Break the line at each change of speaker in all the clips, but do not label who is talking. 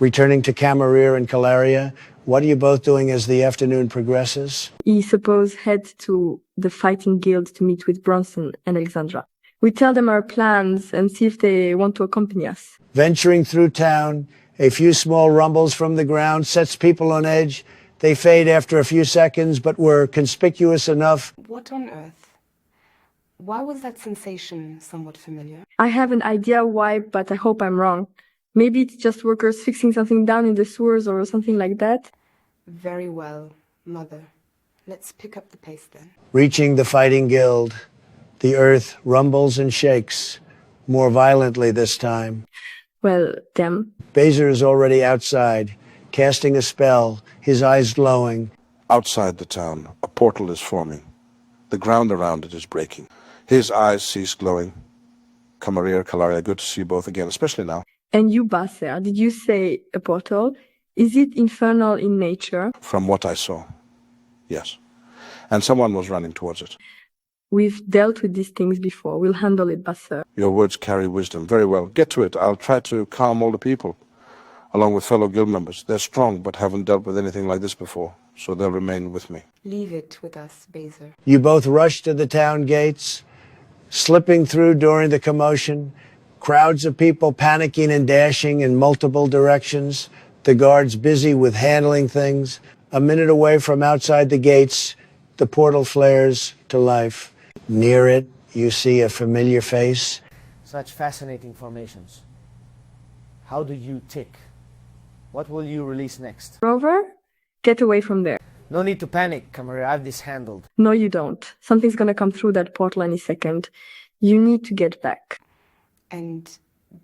Returning to Camarir and Calaria, what are you both doing as the afternoon progresses?
He suppose head to the fighting guild to meet with Bronson and Alexandra. We tell them our plans and see if they want to accompany us.
Venturing through town, a few small rumbles from the ground sets people on edge. They fade after a few seconds, but were conspicuous enough.
What on earth? Why was that sensation somewhat familiar?
I have an idea why, but I hope I'm wrong. Maybe it's just workers fixing something down in the sewers or something like that.
Very well, Mother. Let's pick up the pace then.
Reaching the fighting guild, the earth rumbles and shakes, more violently this time.
Well, them.
Baser is already outside, casting a spell, his eyes glowing.
Outside the town, a portal is forming. The ground around it is breaking. His eyes cease glowing. Camarir, Calaria, good to see you both again, especially now.
And you, Basser, did you say a portal? Is it infernal in nature?
From what I saw, yes. And someone was running towards it.
We've dealt with these things before. We'll handle it, Basser.
Your words carry wisdom. Very well. Get to it. I'll try to calm all the people, along with fellow guild members. They're strong, but haven't dealt with anything like this before, so they'll remain with me.
Leave it with us, Baser.
You both rush to the town gates, slipping through during the commotion, crowds of people panicking and dashing in multiple directions, the guards busy with handling things. A minute away from outside the gates, the portal flares to life. Near it, you see a familiar face.
Such fascinating formations. How do you tick? What will you release next?
Rover, get away from there.
No need to panic, Camarir. I've this handled.
No, you don't. Something's gonna come through that portal any second. You need to get back.
And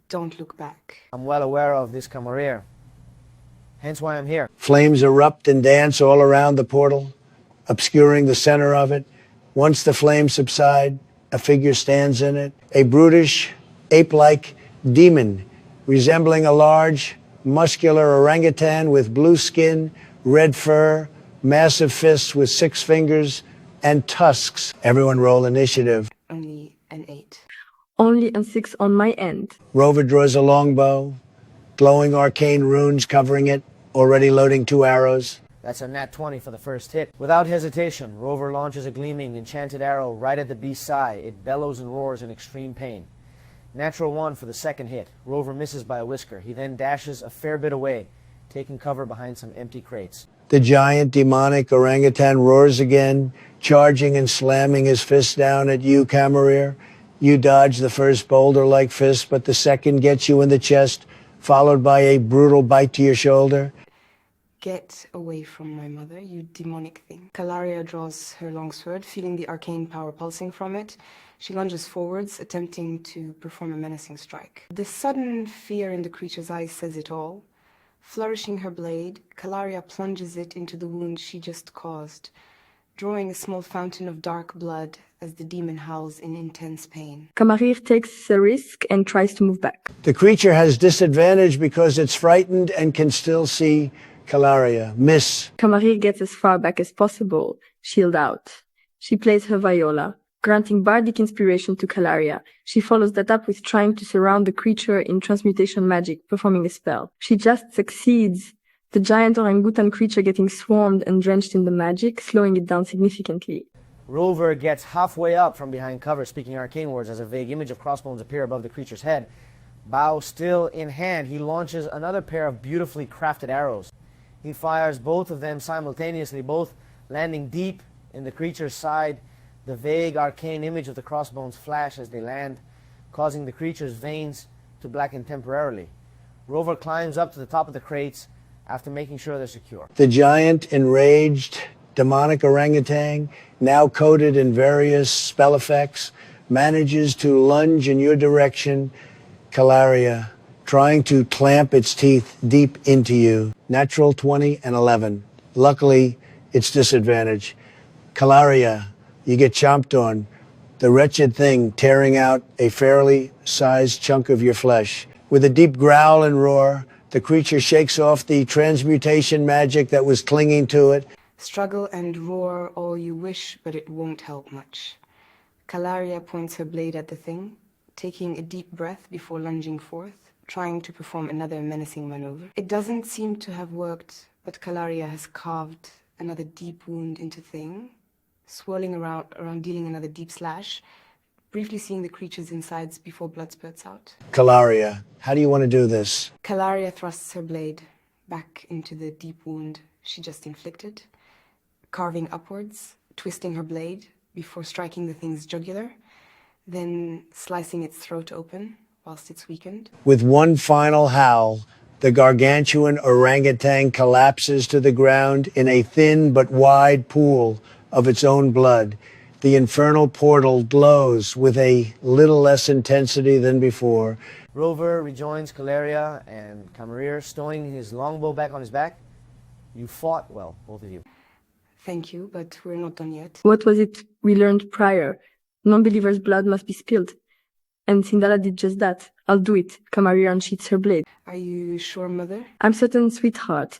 don't look back.
I'm well aware of this, Camarir. Hence why I'm here.
Flames erupt and dance all around the portal, obscuring the center of it. Once the flames subside, a figure stands in it, a brutish, ape-like demon, resembling a large, muscular orangutan with blue skin, red fur, massive fists with 6 fingers, and tusks. Everyone roll initiative.
Only an 8.
Only a 6 on my end.
Rover draws a longbow, glowing arcane runes covering it, already loading 2 arrows.
That's a nat 20 for the first hit. Without hesitation, Rover launches a gleaming, enchanted arrow right at the beast's eye. It bellows and roars in extreme pain. Natural 1 for the second hit. Rover misses by a whisker. He then dashes a fair bit away, taking cover behind some empty crates.
The giant demonic orangutan roars again, charging and slamming his fist down at you, Camarir. You dodge the first boulder-like fist, but the second gets you in the chest, followed by a brutal bite to your shoulder.
Get away from my mother, you demonic thing. Calaria draws her longsword, feeling the arcane power pulsing from it. She lunges forwards, attempting to perform a menacing strike. The sudden fear in the creature's eyes says it all. Flourishing her blade, Calaria plunges it into the wound she just caused, drawing a small fountain of dark blood as the demon howls in intense pain.
Camarir takes a risk and tries to move back.
The creature has disadvantage because it's frightened and can still see Calaria. Miss.
Camarir gets as far back as possible, shield out. She plays her viola, granting bardic inspiration to Calaria. She follows that up with trying to surround the creature in transmutation magic, performing a spell. She just succeeds, the giant orangutan creature getting swarmed and drenched in the magic, slowing it down significantly.
Rover gets halfway up from behind cover, speaking arcane words as a vague image of crossbones appear above the creature's head. Bow still in hand, he launches another pair of beautifully crafted arrows. He fires both of them simultaneously, both landing deep in the creature's side. The vague arcane image of the crossbones flash as they land, causing the creature's veins to blacken temporarily. Rover climbs up to the top of the crates after making sure they're secure.
The giant, enraged, demonic orangutan, now coated in various spell effects, manages to lunge in your direction, Calaria, trying to clamp its teeth deep into you. Natural 20 and 11. Luckily, it's disadvantage. Calaria, you get chomped on, the wretched thing tearing out a fairly sized chunk of your flesh. With a deep growl and roar, the creature shakes off the transmutation magic that was clinging to it.
Struggle and roar all you wish, but it won't help much. Calaria points her blade at the thing, taking a deep breath before lunging forth, trying to perform another menacing maneuver. It doesn't seem to have worked, but Calaria has carved another deep wound into Thing, swirling around dealing another deep slash, briefly seeing the creature's insides before blood spurts out.
Calaria, how do you want to do this?
Calaria thrusts her blade back into the deep wound she just inflicted, carving upwards, twisting her blade before striking the Thing's jugular, then slicing its throat open whilst it's weakened.
With one final howl, the gargantuan orangutan collapses to the ground in a thin but wide pool of its own blood. The infernal portal glows with a little less intensity than before.
Rover rejoins Calaria and Camarir, stowing his longbow back on his back. You fought well, both of you.
Thank you, but we're not done yet.
What was it we learned prior? Non-believer's blood must be spilled. And Sindala did just that. I'll do it. Camarir unsheaths her blade.
Are you sure, Mother?
I'm certain, sweetheart.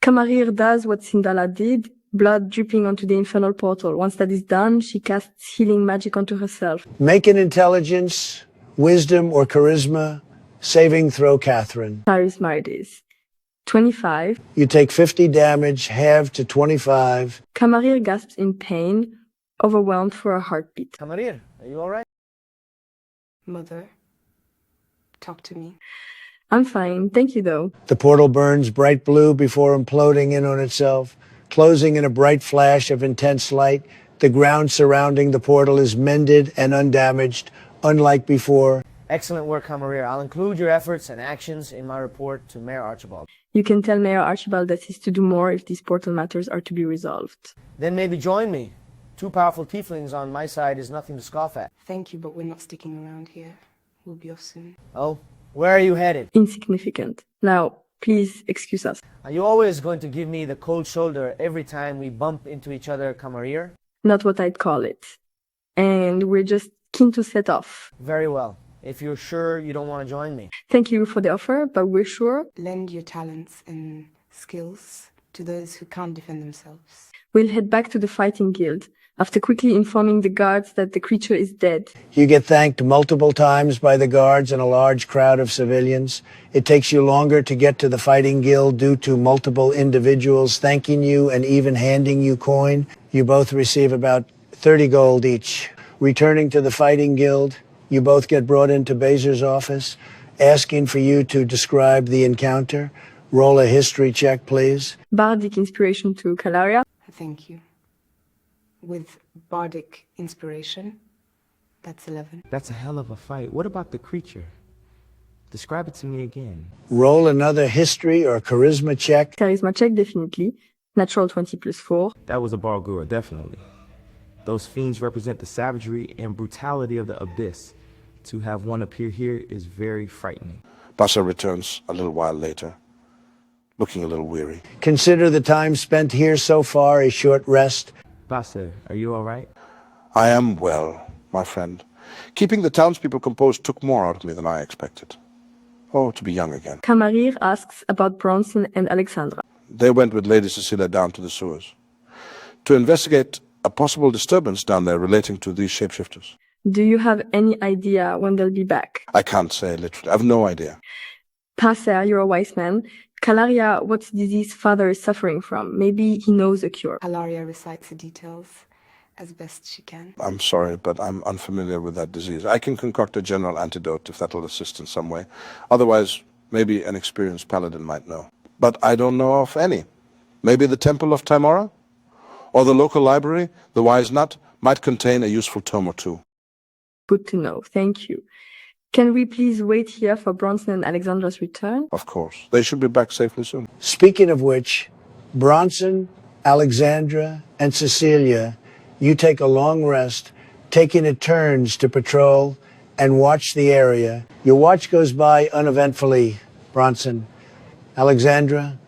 Camarir does what Sindala did, blood dripping onto the infernal portal. Once that is done, she casts healing magic onto herself.
Make an intelligence, wisdom, or charisma saving throw, Catherine.
Charisma it is. 25.
You take 50 damage, halved to 25.
Camarir gasps in pain, overwhelmed for a heartbeat.
Camarir, are you all right?
Mother, talk to me.
I'm fine, thank you though.
The portal burns bright blue before imploding in on itself, closing in a bright flash of intense light. The ground surrounding the portal is mended and undamaged, unlike before.
Excellent work, Camarir. I'll include your efforts and actions in my report to Mayor Archibald.
You can tell Mayor Archibald that he's to do more if these portal matters are to be resolved.
Then maybe join me. 2 powerful tieflings on my side is nothing to scoff at.
Thank you, but we're not sticking around here. We'll be off soon.
Oh, where are you headed?
Insignificant. Now, please excuse us.
Are you always going to give me the cold shoulder every time we bump into each other, Camarir?
Not what I'd call it. And we're just keen to set off.
Very well. If you're sure you don't want to join me.
Thank you for the offer, but we're sure
Lend your talents and skills to those who can't defend themselves.
we'll head back to the fighting guild after quickly informing the guards that the creature is dead.
You get thanked multiple times by the guards and a large crowd of civilians. It takes you longer to get to the fighting guild due to multiple individuals thanking you and even handing you coin. You both receive about 30 gold each. Returning to the fighting guild, you both get brought into Bazer's office, asking for you to describe the encounter. Roll a history check, please.
Bardic inspiration to Calaria.
Thank you. With bardic inspiration, that's 11.
That's a hell of a fight. What about the creature? Describe it to me again.
Roll another history or charisma check.
Charisma check, definitely. Natural 20 plus 4.
That was a Bargura, definitely. Those fiends represent the savagery and brutality of the abyss. To have one appear here is very frightening.
Bassa returns a little while later, looking a little weary.
Consider the time spent here so far a short rest.
Bassa, are you all right?
I am well, my friend. Keeping the townspeople composed took more out of me than I expected. Oh, to be young again.
Camarir asks about Bronson and Alexandra.
They went with Lady Cecilia down to the sewers to investigate a possible disturbance down there relating to these shapeshifters.
Do you have any idea when they'll be back?
I can't say literally. I have no idea.
Passer, you're a wise man. Calaria, what disease father is suffering from? Maybe he knows a cure.
Alaria recites the details as best she can.
I'm sorry, but I'm unfamiliar with that disease. I can concoct a general antidote if that'll assist in some way. Otherwise, maybe an experienced paladin might know. But I don't know of any. Maybe the Temple of Timora? Or the local library, the Wise Nut, might contain a useful tome or two.
Good to know. Thank you. Can we please wait here for Bronson and Alexandra's return?
Of course. They should be back safely soon.
Speaking of which, Bronson, Alexandra, and Cecilia, you take a long rest, taking it turns to patrol and watch the area. Your watch goes by uneventfully, Bronson. Alexandra,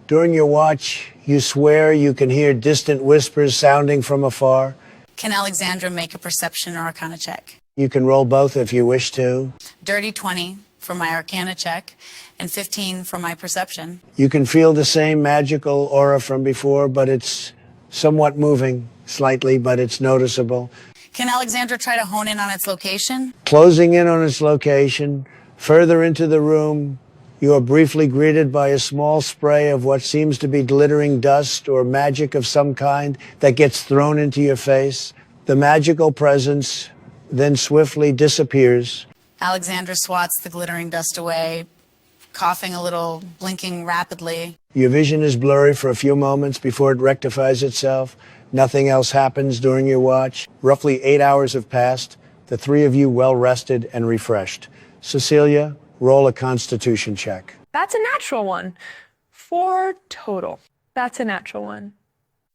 during your watch, you swear you can hear distant whispers sounding from afar.
Can Alexandra make a perception or arcana check?
You can roll both if you wish to.
Dirty 20 for my arcana check and 15 for my perception.
You can feel the same magical aura from before, but it's somewhat moving, slightly, but it's noticeable.
Can Alexandra try to hone in on its location?
Closing in on its location, Further into the room, you are briefly greeted by a small spray of what seems to be glittering dust or magic of some kind that gets thrown into your face. The magical presence then swiftly disappears.
Alexandra swats the glittering dust away, coughing a little, blinking rapidly.
Your vision is blurry for a few moments before it rectifies itself. Nothing else happens during your watch. Roughly 8 hours have passed, the three of you well rested and refreshed. Cecilia, roll a constitution check.
That's a natural one. 4 total. That's a natural one.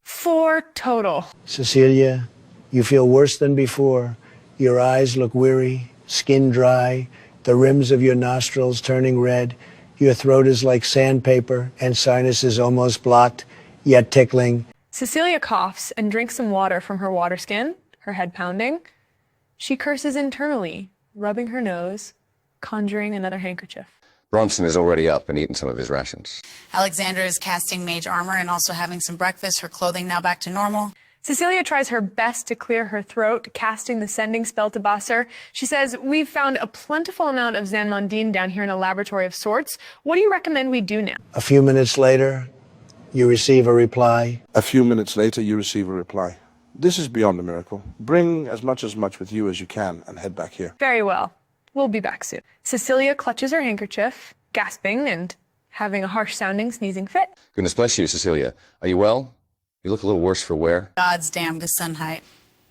4 total.
Cecilia, you feel worse than before. Your eyes look weary, skin dry, the rims of your nostrils turning red. Your throat is like sandpaper and sinuses almost blocked, yet tickling.
Cecilia coughs and drinks some water from her water skin, her head pounding. She curses internally, rubbing her nose, conjuring another handkerchief.
Bronson is already up and eaten some of his rations.
Alexandra is casting mage armor and also having some breakfast, her clothing now back to normal.
Cecilia tries her best to clear her throat, casting the sending spell to Basser. She says, we've found a plentiful amount of Zanmandine down here in a laboratory of sorts. What do you recommend we do now?
A few minutes later, you receive a reply.
A few minutes later, you receive a reply. This is beyond a miracle. Bring as much with you as you can and head back here.
Very well. We'll be back soon. Cecilia clutches her handkerchief, gasping and having a harsh-sounding sneezing fit.
Goodness bless you, Cecilia. Are you well? You look a little worse for wear.
God's damn Gesundheit.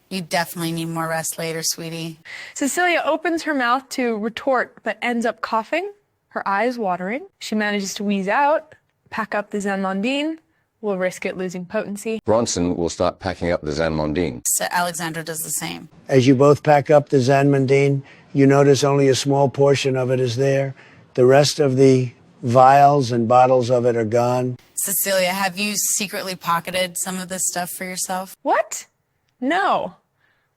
You definitely need more rest later, sweetie.
Cecilia opens her mouth to retort, but ends up coughing, her eyes watering. She manages to wheeze out, pack up the Zanmandine. We'll risk it losing potency.
Bronson will start packing up the Zanmandine.
So Alexandra does the same.
As you both pack up the Zanmandine, you notice only a small portion of it is there. The rest of the vials and bottles of it are gone.
Cecilia, have you secretly pocketed some of this stuff for yourself?
What? No.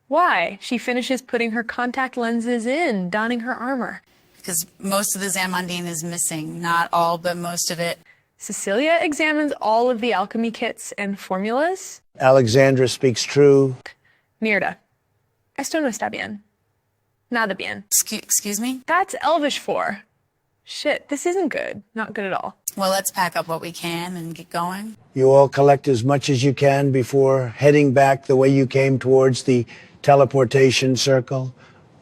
Why? She finishes putting her contact lenses in, donning her armor.
Because most of the Zanmandine is missing. Not all, but most of it.
Cecilia examines all of the alchemy kits and formulas.
Alexandra speaks true.
Mierda. Esto no está bien. Nada bien.
Excuse me?
That's Elvish for. Shit, this isn't good. Not good at all.
Well, let's pack up what we can and get going.
You all collect as much as you can before heading back the way you came towards the teleportation circle.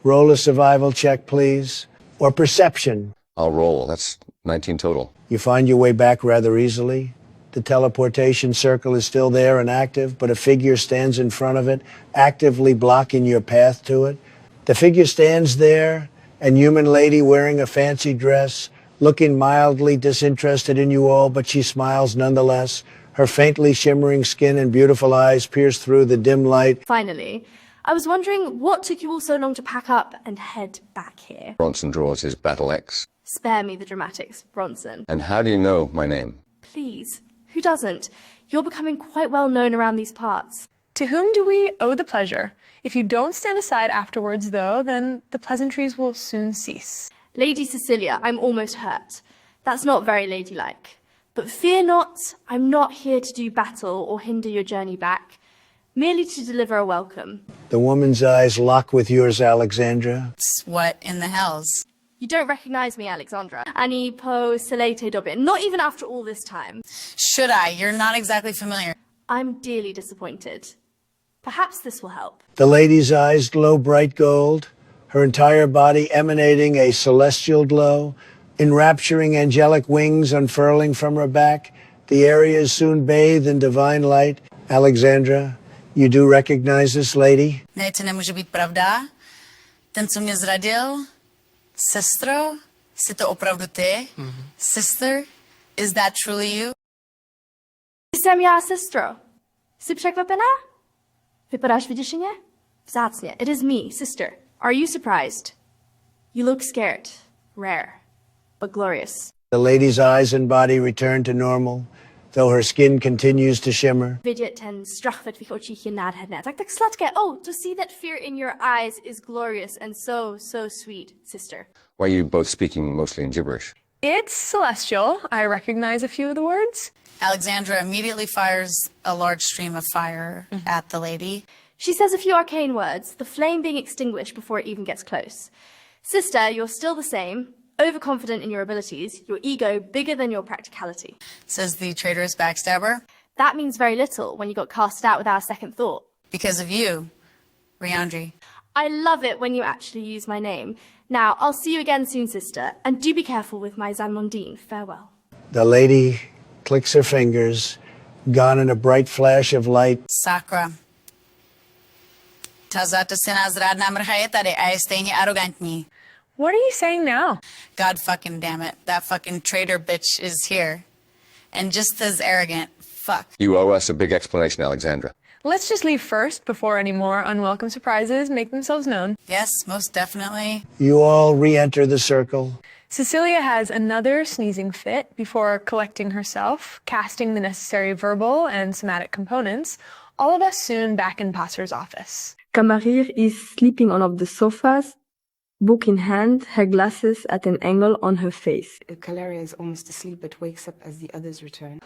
Roll a survival check, please. Or perception.
I'll roll. That's 19 total.
You find your way back rather easily. The teleportation circle is still there and active, but a figure stands in front of it, actively blocking your path to it. The figure stands there, an human lady wearing a fancy dress, looking mildly disinterested in you all, but she smiles nonetheless. Her faintly shimmering skin and beautiful eyes pierce through the dim light.
Finally, I was wondering what took you all so long to pack up and head back here.
Bronson draws his battle axe.
Spare me the dramatics, Bronson.
And how do you know my name?
Please, who doesn't? You're becoming quite well known around these parts.
To whom do we owe the pleasure? If you don't stand aside afterwards, though, then the pleasantries will soon cease.
Lady Cecilia, I'm almost hurt. That's not very ladylike. But fear not, I'm not here to do battle or hinder your journey back, merely to deliver a welcome.
The woman's eyes lock with yours, Alexandra.
What in the hells?
You don't recognize me, Alexandra. Ani po selete dobin, not even after all this time.
Should I? You're not exactly familiar.
I'm dearly disappointed. Perhaps this will help.
The lady's eyes glow bright gold, her entire body emanating a celestial glow, enrapturing angelic wings unfurling from her back. The area is soon bathed in divine light. Alexandra, you do recognize this lady?
Ne, to nemůže být pravda. Ten, co mě zradil. Sestro, jsi to opravdu ty? Sister, is that truly you?
Jsem já, sestro. Jsi překvapená? Vypadáš vyděšeně? Vzácně. It is me, sister. Are you surprised? You look scared. Rare. But glorious.
The lady's eyes and body return to normal, though her skin continues to shimmer.
Vidět ten strach ve tvých očích je nádherné. Tak sladké. Oh, to see that fear in your eyes is glorious and so, so sweet, sister.
Why are you both speaking mostly in gibberish?
It's celestial. I recognize a few of the words.
Alexandra immediately fires a large stream of fire at the lady.
She says a few arcane words, the flame being extinguished before it even gets close. Sister, you're still the same. Overconfident in your abilities, your ego bigger than your practicality.
Says the traitorous backstabber.
That means very little when you got casted out without a second thought.
Because of you, Riandri.
I love it when you actually use my name. Now, I'll see you again soon, sister, and do be careful with my Zanmondine. Farewell.
The lady clicks her fingers, gone in a bright flash of light.
Sakra. Tazata sinazrad namrhayetare, I staying arrogantni.
What are you saying now?
God fucking damn it. That fucking traitor bitch is here. And just as arrogant. Fuck.
You owe us a big explanation, Alexandra.
Let's just leave first before any more unwelcome surprises make themselves known.
Yes, most definitely.
You all re-enter the circle.
Cecilia has another sneezing fit before collecting herself, casting the necessary verbal and somatic components. All of us soon back in Passer's office.
Kamarir is sleeping on one of the sofas, book in hand, her glasses at an angle on her face.
Calaria is almost asleep but wakes up as the others return.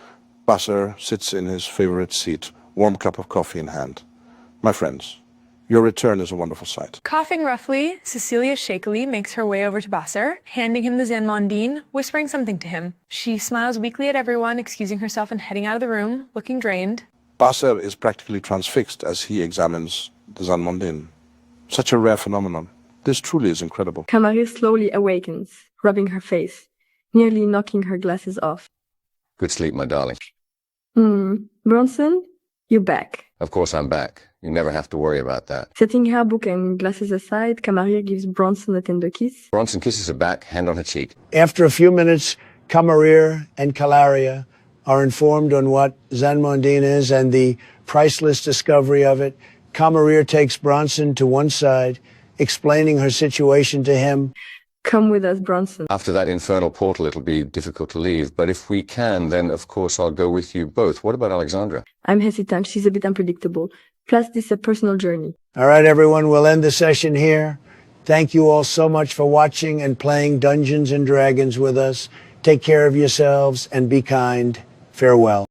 Passer sits in his favorite seat, warm cup of coffee in hand. My friends, your return is a wonderful sight.
Coughing roughly, Cecilia shakily makes her way over to Basser, handing him the Zanmondine, whispering something to him. She smiles weakly at everyone, excusing herself and heading out of the room, looking drained.
Passer is practically transfixed as he examines the Zanmondine. Such a rare phenomenon. This truly is incredible.
Kamarir slowly awakens, rubbing her face, nearly knocking her glasses off.
Good sleep, my darling.
Bronson, you're back.
Of course I'm back. You never have to worry about that.
Setting her book and glasses aside, Kamarir gives Bronson a tender kiss.
Bronson kisses her back, hand on her cheek.
After a few minutes, Kamarir and Calaria are informed on what Zanmondine is and the priceless discovery of it. Kamarir takes Bronson to one side, explaining her situation to him.
Come with us, Bronson.
After that infernal portal, it'll be difficult to leave. But if we can, then of course I'll go with you both. What about Alexandra?
I'm hesitant. She's a bit unpredictable. Plus, this is a personal journey.
All right, everyone, we'll end the session here. Thank you all so much for watching and playing Dungeons and Dragons with us. Take care of yourselves and be kind. Farewell.